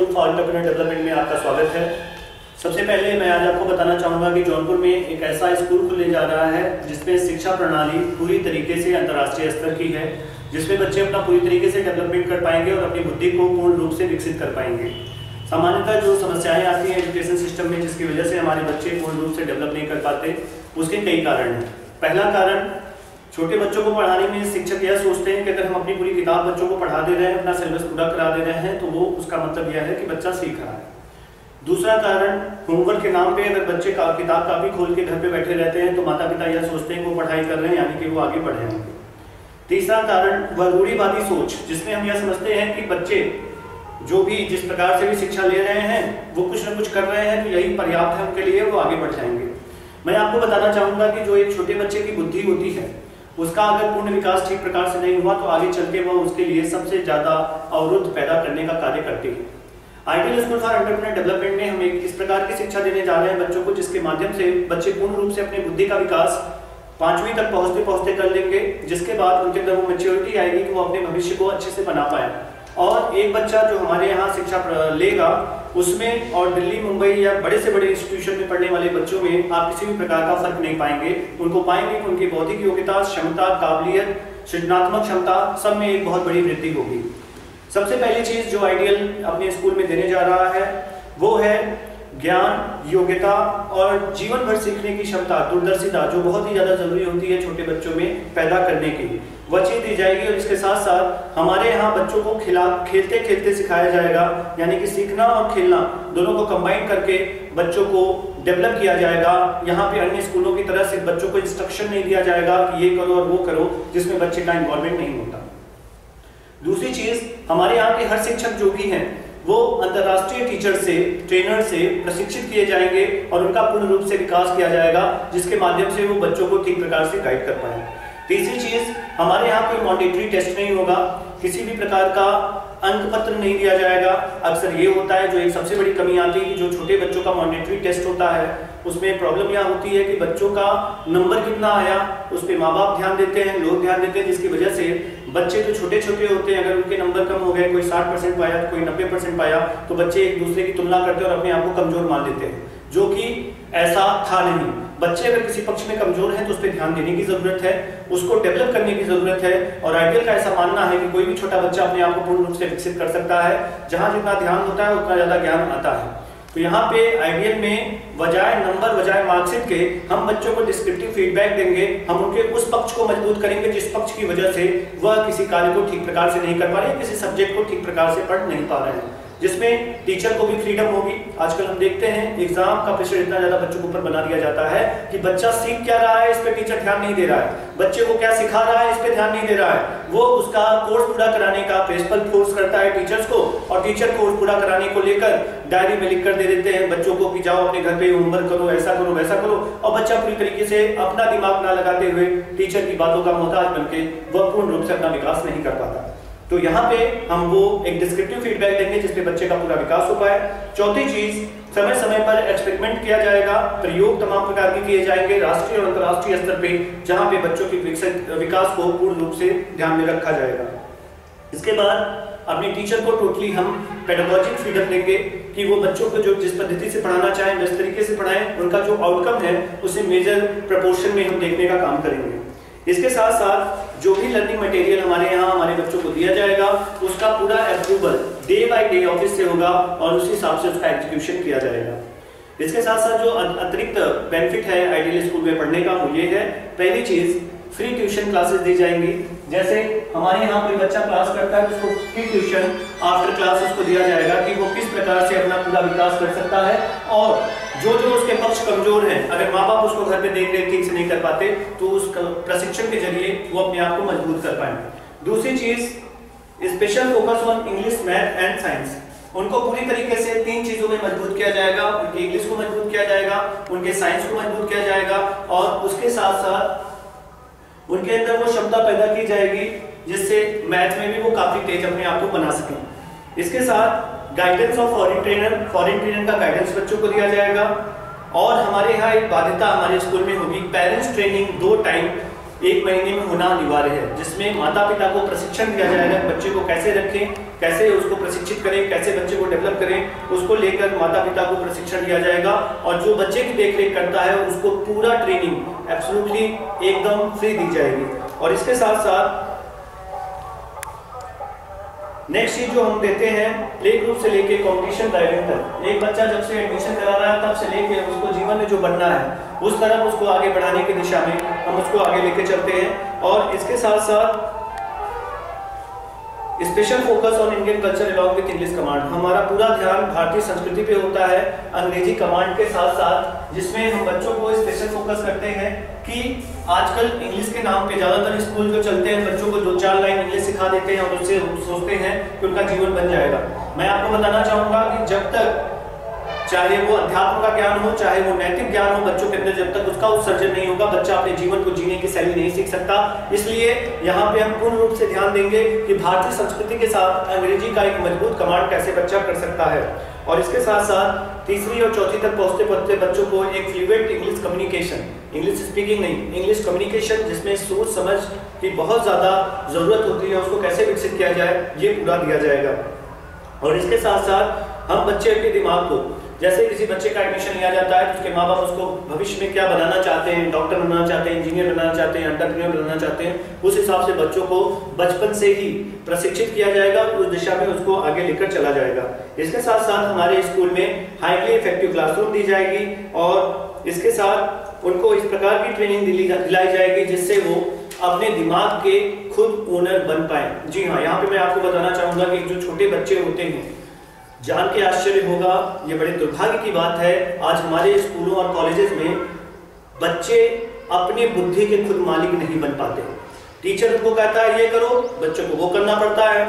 School for entrepreneur development में आपका स्वागत है। सबसे पहले मैं आज आपको बताना चाहूँगा कि जौनपुर में एक ऐसा स्कूल खुलने जा रहा है जिसमें शिक्षा प्रणाली पूरी तरीके से अंतर्राष्ट्रीय स्तर की है, जिसमें बच्चे अपना पूरी तरीके से डेवलपमेंट कर पाएंगे और अपनी बुद्धि को पूर्ण रूप से विकसित कर पाएंगे। सामान्यतः जो समस्याएं आती हैं एजुकेशन सिस्टम में जिसकी वजह से हमारे बच्चे पूर्ण रूप से डेवलप नहीं कर पाते, उसके कई कारण हैं। पहला कारण, छोटे बच्चों को पढ़ाने में शिक्षक यह सोचते हैं कि अगर हम अपनी पूरी किताब बच्चों को पढ़ा दे रहे हैं, अपना सिलेबस पूरा करा दे रहे हैं, तो वो उसका मतलब यह है कि बच्चा सीख रहा है। दूसरा कारण, होमवर्क के नाम पे अगर बच्चे किताब कापी खोल के घर पे बैठे रहते हैं तो माता पिता यह सोचते हैं कि वो पढ़ाई कर रहे हैं, यानी कि वो आगे बढ़ जाएंगे। तीसरा कारण, वह रूढ़िवादी सोच, जिसमें हम यह समझते हैं कि बच्चे जो भी जिस प्रकार से भी शिक्षा ले रहे हैं वो कुछ न कुछ कर रहे हैं तो यही पर्याप्त है उनके लिए, वो आगे बढ़ जाएंगे। मैं आपको बताना चाहूँगा कि जो एक छोटे बच्चे की बुद्धि होती है उसका अगर पूर्ण विकास ठीक प्रकार से नहीं हुआ तो आगे चल के वह उसके लिए सबसे ज़्यादा अवरुद्ध पैदा करने का कार्य करती है। Ideal school for entrepreneur development में हम एक इस प्रकार की शिक्षा देने जा रहे हैं बच्चों को जिसके माध्यम से बच्चे पूर्ण रूप से अपनी बुद्धि का विकास 5वीं तक पहुँचते पहुँचते कर लेंगे, जिसके बाद उनके अंदर वो मैच्योरिटी आएगी कि वो अपने भविष्य को अच्छे से बना पाए। और एक बच्चा जो हमारे यहाँ शिक्षा लेगा उसमें और दिल्ली, मुंबई या बड़े से बड़े इंस्टीट्यूशन में पढ़ने वाले बच्चों में आप किसी भी प्रकार का फर्क नहीं पाएंगे। उनको पाएंगे कि उनकी बौद्धिक योग्यता, क्षमता, काबिलियत, सृजनात्मक क्षमता सब में एक बहुत बड़ी वृद्धि होगी। सबसे पहली चीज जो आइडियल अपने स्कूल में देने जा रहा है वो है ज्ञान, योग्यता और जीवन भर सीखने की क्षमता, दूरदर्शिता, जो बहुत ही ज्यादा जरूरी होती है छोटे बच्चों में पैदा करने की, वह चीज दी जाएगी। और इसके साथ साथ हमारे यहाँ बच्चों को खेलते खेलते सिखाया जाएगा, यानी कि सीखना और खेलना दोनों को कंबाइन करके बच्चों को डेवलप किया जाएगा। यहाँ पे अन्य स्कूलों की तरह से बच्चों को इंस्ट्रक्शन नहीं दिया जाएगा कि ये करो और वो करो, जिसमें बच्चे का इन्वॉल्वमेंट नहीं होता। दूसरी चीज, हमारे यहाँ के हर शिक्षक जो भी हैं वो अंतर्राष्ट्रीय टीचर से, ट्रेनर से प्रशिक्षित किए जाएंगे और उनका पूर्ण रूप से विकास किया जाएगा, जिसके माध्यम से वो बच्चों को ठीक प्रकार से गाइड कर पाए। तीसरी चीज, हमारे यहाँ कोई मॉनिटरी टेस्ट नहीं होगा, किसी भी प्रकार का अंक पत्र नहीं दिया जाएगा। अक्सर ये होता है, जो एक सबसे बड़ी कमी आती है कि जो छोटे बच्चों का मॉनिटरी टेस्ट होता है उसमें प्रॉब्लम यह होती है कि बच्चों का नंबर कितना आया उस पर माँ बाप ध्यान देते हैं, लोग ध्यान देते हैं, जिसकी वजह से बच्चे जो छोटे छोटे होते हैं अगर उनके नंबर कम हो गए, कोई 60% पाया, कोई 90% पाया, तो बच्चे एक दूसरे की तुलना करते हैं और अपने आप को कमजोर मान लेते हैं, जो कि ऐसा था नहीं। बच्चे अगर किसी पक्ष में कमजोर हैं तो उस पर ध्यान देने की जरूरत है, उसको डेवलप करने की जरूरत है। और आइडियल का ऐसा मानना है कि कोई भी छोटा बच्चा अपने आप को पूर्ण रूप से विकसित कर सकता है, जहां जितना ध्यान होता है उतना ज्यादा ज्ञान आता है। तो यहाँ पे आइडियल में बजाय नंबर, बजाय मार्कशीट के हम बच्चों को डिस्क्रिप्टिव फीडबैक देंगे, हम उनके उस पक्ष को मजबूत करेंगे जिस पक्ष की वजह से वह किसी कार्य को ठीक प्रकार से नहीं कर पा रहे, किसी सब्जेक्ट को ठीक प्रकार से पढ़ नहीं पा रहे हैं, जिसमें टीचर को भी फ्रीडम होगी। आजकल हम देखते हैं एग्जाम का प्रेशर इतना ज्यादा बच्चों के ऊपर बना दिया जाता है कि बच्चा सीख क्या रहा है इस पे टीचर ध्यान नहीं दे रहा है, बच्चे को क्या सिखा रहा है इस पे ध्यान नहीं दे रहा है। वो उसका कोर्स पूरा कराने का प्रिंसिपल फोर्स करता है टीचर्स को, और टीचर कोर्स पूरा कराने को लेकर डायरी में लिख कर दे देते हैं बच्चों को कि जाओ अपने घर पे होमवर्क करो, ऐसा करो, वैसा करो, और बच्चा पूरी तरीके से अपना दिमाग ना लगाते हुए टीचर की बातों का मोहताज बनके वह पूर्ण रूप से अपना विकास नहीं कर पाता। तो यहाँ पे हम वो एक डिस्क्रिप्टिव फीडबैक देंगे जिसपे बच्चे का पूरा विकास हो पाए। चौथी चीज, समय समय पर एक्सपेरिमेंट किया जाएगा, प्रयोग तमाम प्रकार के किए जाएंगे राष्ट्रीय और अंतर्राष्ट्रीय स्तर पे, जहाँ पे बच्चों के विकास को पूर्ण रूप से ध्यान में रखा जाएगा। इसके बाद अपने टीचर को टोटली हम पेडागॉजिक फ्रीडम देंगे कि वो बच्चों को जो जिस पद्धति से पढ़ाना चाहें जिस तरीके से पढ़ाएं, उनका जो आउटकम है उसे मेजर प्रपोर्शन में हम देखने का काम करेंगे। इसके साथ साथ जो भी लर्निंग मटेरियल हमारे यहाँ हमारे बच्चों को दिया जाएगा उसका पूरा approval day by day office से होगा और उसी हिसाब से उसका एग्जीक्यूशन किया जाएगा। इसके साथ साथ जो अतिरिक्त बेनिफिट है आइडियल स्कूल में पढ़ने का वो ये है, पहली चीज फ्री ट्यूशन क्लासेस दी जाएंगी। जैसे हमारे यहाँ कोई बच्चा क्लास करता है तो उसको फ्री ट्यूशन आफ्टर क्लास उसको दिया जाएगा कि वो किस प्रकार से अपना पूरा विकास कर सकता है, और जो जो उसके पक्ष कमजोर हैं, अगर माँ बाप उसको घर पे देख रेख ठीक से नहीं कर पाते तो उस प्रशिक्षण के जरिए वो अपने आप को मजबूत कर पाएंगे। दूसरी चीज, special focus on English, math and science, उनको पूरी तरीके से 3 चीजों में मजबूत किया जाएगा। उनकी इंग्लिश को मजबूत किया जाएगा, उनके साइंस को मजबूत किया जाएगा, और उसके साथ साथ उनके अंदर वो क्षमता पैदा की जाएगी जिससे मैथ में भी वो काफी तेज अपने आप को बना सकें। इसके साथ गाइडेंस ऑफ फॉरेन ट्रेनर का गाइडेंस बच्चों को दिया जाएगा। और हमारे यहाँ एक बाध्यता हमारे स्कूल में होगी, पेरेंट्स ट्रेनिंग 2 टाइम 1 महीने में होना अनिवार्य है, जिसमें माता पिता को प्रशिक्षण दिया जाएगा, बच्चे को कैसे रखें, कैसे उसको प्रशिक्षित करें, कैसे बच्चे को डेवलप करें, उसको लेकर माता पिता को प्रशिक्षण दिया जाएगा। और जो बच्चे की देखरेख करता है उसको पूरा ट्रेनिंग एब्सोल्युटली एकदम फ्री दी जाएगी। और इसके साथ साथ नेक्स्ट चीज जो हम देते हैं, प्ले ग्रुप से लेके कंपटीशन ड्राइविंग तक, एक बच्चा जब से एडमिशन करा रहा है तब से लेके उसको जीवन में जो बनना है उस तरफ उसको आगे बढ़ाने की दिशा में हम उसको आगे लेके चलते हैं। और इसके साथ साथ special focus on Indian culture along with English command, हमारा पूरा ध्यान भारतीय संस्कृति पे होता है अंग्रेजी कमांड के साथ साथ, जिसमें हम बच्चों को स्पेशल फोकस करते हैं कि आजकल इंग्लिश के नाम पे ज्यादातर स्कूल जो चलते हैं बच्चों को 2-4 लाइन इंग्लिश सिखा देते हैं और उससे सोचते हैं कि उनका जीवन बन जाएगा। मैं आपको बताना चाहूंगा कि जब तक चाहे वो अध्यात्म का ज्ञान हो, चाहे वो नैतिक ज्ञान हो, बच्चों के अंदर जब तक उसका उत्सर्जन नहीं होगा, बच्चा अपने जीवन को जीने की शैली नहीं सीख सकता। इसलिए यहाँ पे हम पूर्ण रूप से ध्यान देंगे कि भारतीय संस्कृति के साथ अंग्रेजी का एक मजबूत कमांड कैसे बच्चा कर सकता है। और इसके साथ साथ तीसरी और चौथी तक पहुंचते पहुंचते बच्चों को एक fluent English communication, English speaking नहीं, इंग्लिश कम्युनिकेशन जिसमें सोच समझ की बहुत ज्यादा जरूरत होती है, उसको कैसे विकसित किया जाए ये पूरा दिया जाएगा। और इसके साथ साथ हम बच्चे के दिमाग को, जैसे किसी बच्चे का एडमिशन लिया जाता है तो उसके माँ बाप उसको भविष्य में क्या बनाना चाहते हैं, डॉक्टर बनाना चाहते हैं, इंजीनियर बनाना चाहते हैं, एंटरप्रेन्योर बनाना चाहते हैं, उस हिसाब से बच्चों को बचपन से ही प्रशिक्षित किया जाएगा, उस दिशा में उसको आगे लेकर चला जाएगा। इसके साथ साथ हमारे स्कूल में हाईली इफेक्टिव क्लासरूम दी जाएगी और इसके साथ उनको इस प्रकार की ट्रेनिंग दिलाई जाएगी जिससे वो अपने दिमाग के खुद ओनर बन पाए। जी हाँ, यहाँ पे मैं आपको बताना चाहूंगा कि जो छोटे बच्चे होते हैं, जान के आश्चर्य होगा, ये बड़े दुर्भाग्य की बात है, आज हमारे स्कूलों और कॉलेजेस में बच्चे अपने बुद्धि के खुद मालिक नहीं बन पाते। टीचर उनको कहता है ये करो, बच्चों को वो करना पड़ता है,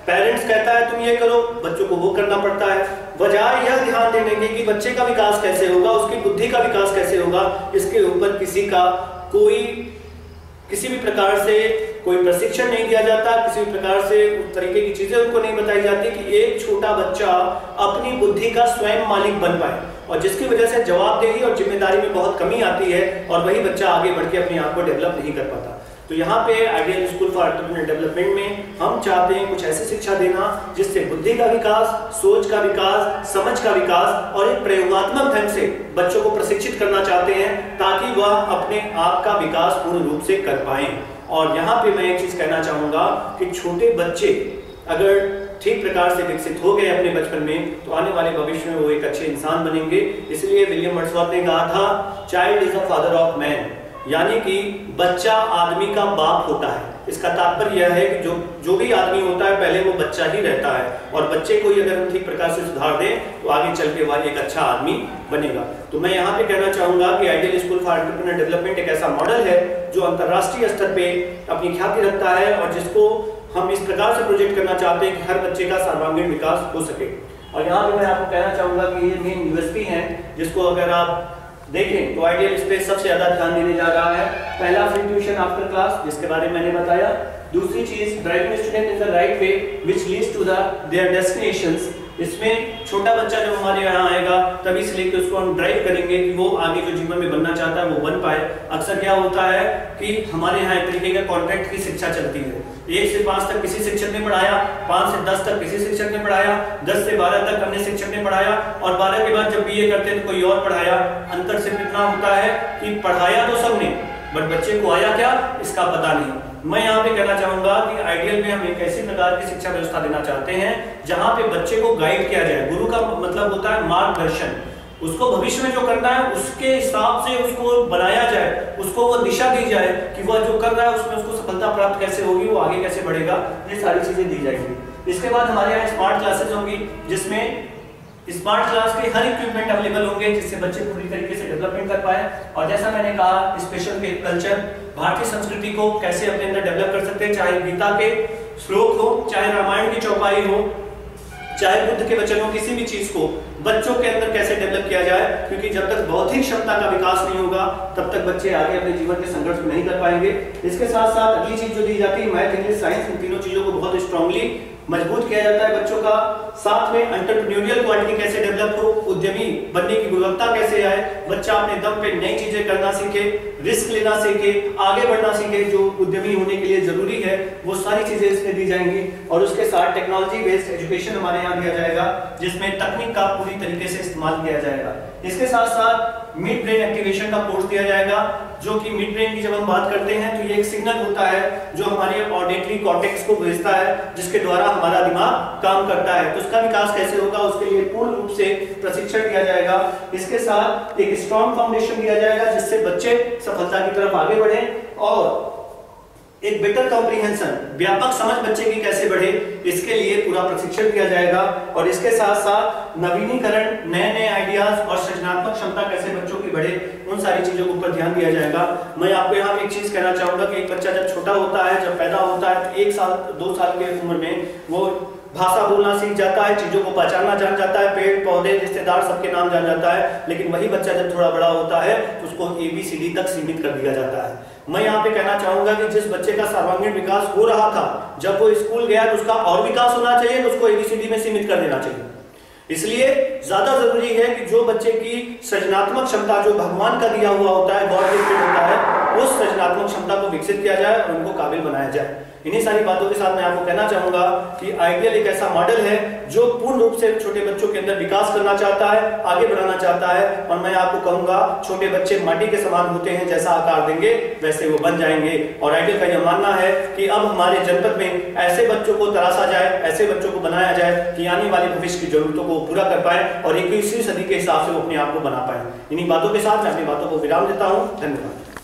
पेरेंट्स कहता है तुम ये करो, बच्चों को वो करना पड़ता है। बजाय यह ध्यान देने की कि बच्चे का विकास कैसे होगा, उसकी बुद्धि का विकास कैसे होगा, इसके ऊपर किसी भी प्रकार से कोई प्रशिक्षण नहीं दिया जाता, किसी भी प्रकार से उस तरीके की चीजें उनको नहीं बताई जाती कि एक छोटा बच्चा अपनी बुद्धि का स्वयं मालिक बन पाए, और जिसकी वजह से जवाबदेही और जिम्मेदारी में बहुत कमी आती है और वही बच्चा आगे बढ़ के अपने आप को डेवलप नहीं कर पाता। तो यहाँ पे ideal school for entrepreneur development में हम चाहते हैं कुछ ऐसी शिक्षा देना जिससे बुद्धि का विकास, सोच का विकास, समझ का विकास और एक प्रयोगात्मक ढंग से बच्चों को प्रशिक्षित करना चाहते हैं ताकि वह अपने आप का विकास पूर्ण रूप से कर पाए। और यहाँ पे मैं एक चीज कहना चाहूंगा कि छोटे बच्चे अगर ठीक प्रकार से विकसित हो गए अपने बचपन में तो आने वाले भविष्य में वो एक अच्छे इंसान बनेंगे। इसलिए विलियम वर्ड्सवर्थ ने कहा था, child is the father of man, यानी कि बच्चा आदमी का बाप होता है। इसका तात्पर्य यह है कि जो भी आदमी होता है पहले वो बच्चा ही रहता है, और बच्चे को ही अगर हम ठीक प्रकार से सुधार दें तो आगे चल के वह एक अच्छा आदमी बनेगा। तो मैं यहाँ पे कहना चाहूंगा कि ideal school for entrepreneur development एक ऐसा मॉडल है जो अंतर्राष्ट्रीय स्तर पे अपनी ख्याति रखता है और जिसको हम इस प्रकार से प्रोजेक्ट करना चाहते हैं कि हर बच्चे का सर्वांगीण विकास हो सके। और यहाँ पे मैं आपको कहना चाहूंगा कि ये मेन यूएसपी है जिसको अगर आप देखें तो आइडियल इस पे सबसे ज्यादा ध्यान देने जा रहा है। पहला, फ्री ट्यूशन आफ्टर क्लास, जिसके बारे में मैंने बताया। दूसरी चीज, driving student in the right way which leads to their destinations. इसमें छोटा बच्चा जब हमारे यहाँ आएगा तभी से लेकर उसको हम ड्राइव करेंगे कि वो आगे जो जीवन में बनना चाहता है वो बन पाए। अक्सर क्या होता है कि हमारे यहाँ एक तरीके का कॉन्ट्रैक्ट की शिक्षा चलती है, 1 से 5 तक किसी शिक्षक ने पढ़ाया, 5 से 10 तक किसी शिक्षक ने पढ़ाया, 10 से 12 तक अन्य शिक्षक ने पढ़ाया, और 12 के बाद जब बीए करते हैं तो कोई और पढ़ाया। अंतर सिर्फ इतना होता है कि पढ़ाया तो सबने, बट बच्चे को आया क्या इसका पता नहीं। मैं यहाँ पे कहना चाहूंगा कि आइडियल में हम एक ऐसी प्रकार की शिक्षा व्यवस्था देना चाहते हैं जहाँ पे बच्चे को गाइड किया जाए। गुरु का मतलब होता है मार्गदर्शन, उसको भविष्य में जो करना है उसके हिसाब से उसको बनाया जाए, उसको वो दिशा दी जाए कि वह जो कर रहा है उसमें उसको सफलता प्राप्त कैसे होगी, वो आगे कैसे बढ़ेगा, ये सारी चीजें दी जाएंगी। इसके बाद हमारे यहाँ स्मार्ट क्लासेस होंगी जिसमें स्मार्ट क्लास के हर इक्विपमेंट अवेलेबल होंगे जिससे बच्चे पूरी तरीके से डेवलपमेंट कर पाए। और जैसा मैंने कहा, स्पेशल कल्चर, भारतीय संस्कृति को कैसे अपने अंदर डेवलप कर सकते हैं, चाहे गीता के श्लोक हो, चाहे रामायण की चौपाई हो, चाहे बुद्ध के वचनों, किसी भी चीज को बच्चों के अंदर कैसे डेवलप किया जाए, क्योंकि जब तक बौद्धिक क्षमता का विकास नहीं होगा तब तक बच्चे आगे अपने जीवन के संघर्ष में नहीं कर पाएंगे। इसके साथ साथ अगली चीज जो दी जाती है मैथ, इंग्लिश, साइंस, इन तीनों चीजों को बहुत स्ट्रांगली मजबूत किया जाता है बच्चों का। साथ में एंटरप्रेन्योरियल क्वालिटी कैसे डेवलप हो, उद्यमी बनने की गुणवत्ता कैसे आए, बच्चा अपने दम पे नई चीजें करना सीखे, रिस्क लेना सीखे, आगे बढ़ना सीखे, जो उद्यमी होने के लिए जरूरी है वो सारी चीजें इसमें दी जाएंगी। और उसके साथ टेक्नोलॉजी बेस्ड एजुकेशन हमारे यहाँ दिया जाएगा, जिसमें तकनीक का पूरी तरीके से इस्तेमाल किया जाएगा। इसके साथ साथ मिड ब्रेन एक्टिवेशन का कोर्स दिया जाएगा, जो कि मिड ब्रेन की जब हम बात करते हैं तो ये एक सिग्नल होता है जो हमारे ऑडिटरी कॉर्टेक्स को भेजता है, जिसके द्वारा हमारा दिमाग काम करता है। तो उसका विकास कैसे होगा उसके लिए पूर्ण रूप से प्रशिक्षण दिया जाएगा। इसके साथ एक स्ट्रॉन्ग फाउंडेशन दिया जाएगा, जिससे बच्चे सफलता की तरफ आगे बढ़े, और एक बेटर कॉम्प्रिहेंशन, व्यापक समझ बच्चे की कैसे बढ़े, इसके लिए पूरा प्रशिक्षण दिया जाएगा। और इसके साथ साथ नवीनीकरण, नए नए आइडियाज और सृजनात्मक क्षमता कैसे बच्चों की बढ़े, उन सारी चीजों के ऊपर ध्यान दिया जाएगा। मैं आपको यहाँ एक चीज कहना चाहूंगा कि एक बच्चा जब छोटा होता है, जब पैदा होता है, तो 1 साल 2 साल की उम्र में वो भाषा बोलना सीख जाता है, चीजों को पहचानना जान जाता है, पेड़ पौधे रिश्तेदार सबके नाम जान जाता है। लेकिन वही बच्चा जब थोड़ा बड़ा होता है तो उसको ABCD तक सीमित कर दिया जाता है। मैं यहाँ पे कहना चाहूंगा कि जिस बच्चे का सर्वांगीण विकास हो रहा था, जब वो स्कूल गया तो उसका और विकास होना चाहिए, तो उसको ABCD में सीमित कर देना चाहिए। इसलिए ज्यादा जरूरी है कि जो बच्चे की सृजनात्मक क्षमता, जो भगवान का दिया हुआ होता है, गॉड गिफ्टेड होता है, उस सृजनात्मक क्षमता को विकसित किया जाए और उनको काबिल बनाया जाए। इन्हीं सारी बातों के साथ मैं आपको कहना चाहूंगा कि आइडियल एक ऐसा मॉडल है जो पूर्ण रूप से छोटे बच्चों के अंदर विकास करना चाहता है, आगे बढ़ाना चाहता है। और मैं आपको कहूंगा छोटे बच्चे माटी के समान होते हैं, जैसा आकार देंगे वैसे वो बन जाएंगे। और आइडियल का यह मानना है कि अब हमारे जनपद में ऐसे बच्चों को तराशा जाए, ऐसे बच्चों को बनाया जाए कि आने वाले भविष्य की जरूरतों को पूरा कर पाए और 21वीं सदी के हिसाब से वो अपने आप को बना पाए। इन्हीं बातों के साथ मैं अपनी बातों को विराम देता हूँ। धन्यवाद।